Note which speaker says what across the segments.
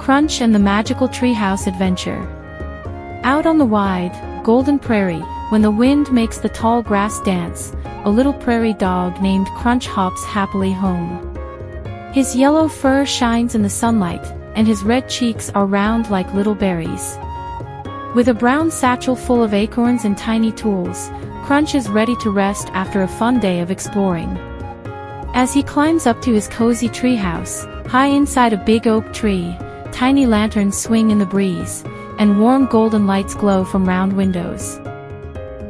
Speaker 1: Crunch and the Magical Treehouse Adventure. Out on the wide, golden prairie, when the wind makes the tall grass dance, a little prairie dog named Crunch hops happily home. His yellow fur shines in the sunlight, and his red cheeks are round like little berries. With a brown satchel full of acorns and tiny tools, Crunch is ready to rest after a fun day of exploring. As he climbs up to his cozy treehouse, high inside a big oak tree, tiny lanterns swing in the breeze, and warm golden lights glow from round windows.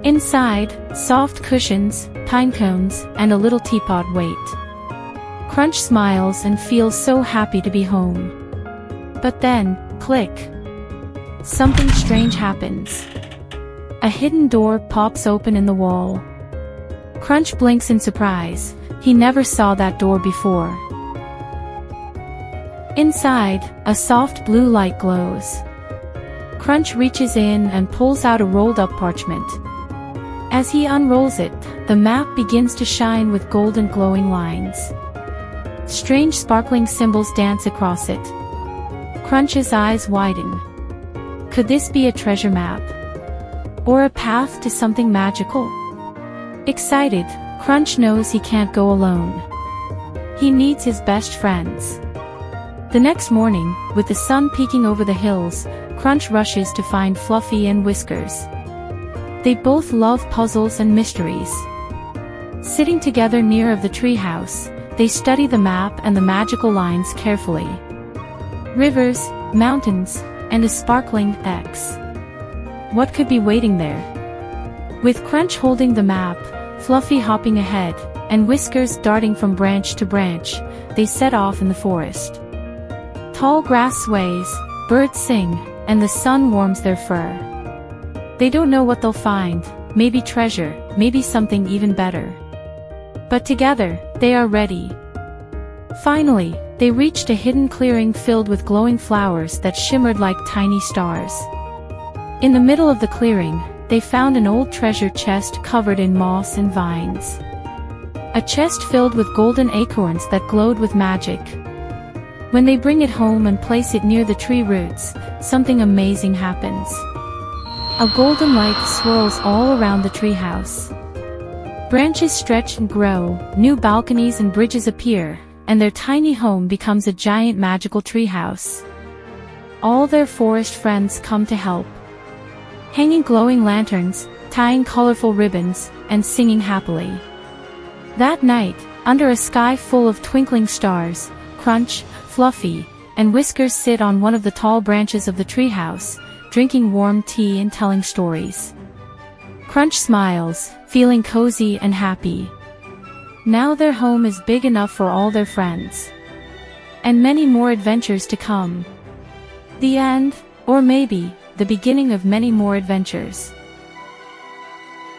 Speaker 1: Inside, soft cushions, pine cones, and a little teapot wait. Crunch smiles and feels so happy to be home. But then, click! Something strange happens. A hidden door pops open in the wall. Crunch blinks in surprise. He never saw that door before. Inside, a soft blue light glows. Crunch reaches in and pulls out a rolled-up parchment. As he unrolls it, the map begins to shine with golden glowing lines. Strange sparkling symbols dance across it. Crunch's eyes widen. Could this be a treasure map? Or a path to something magical? Excited, Crunch knows he can't go alone. He needs his best friends. The next morning, with the sun peeking over the hills, Crunch rushes to find Fluffy and Whiskers. They both love puzzles and mysteries. Sitting together near of the treehouse, they study the map and the magical lines carefully. Rivers, mountains, and a sparkling X. What could be waiting there? With Crunch holding the map, Fluffy hopping ahead, and Whiskers darting from branch to branch, they set off in the forest. Tall grass sways, birds sing, and the sun warms their fur. They don't know what they'll find, maybe treasure, maybe something even better. But together, they are ready. Finally, they reached a hidden clearing filled with glowing flowers that shimmered like tiny stars. In the middle of the clearing, they found an old treasure chest covered in moss and vines. A chest filled with golden acorns that glowed with magic. When they bring it home and place it near the tree roots, something amazing happens. A golden light swirls all around the treehouse. Branches stretch and grow, new balconies and bridges appear, and their tiny home becomes a giant magical treehouse. All their forest friends come to help. Hanging glowing lanterns, tying colorful ribbons, and singing happily. That night, under a sky full of twinkling stars, Crunch, Fluffy, and Whiskers sit on one of the tall branches of the treehouse, drinking warm tea and telling stories. Crunch smiles, feeling cozy and happy. Now their home is big enough for all their friends. And many more adventures to come. The end, or maybe, the beginning of many more adventures.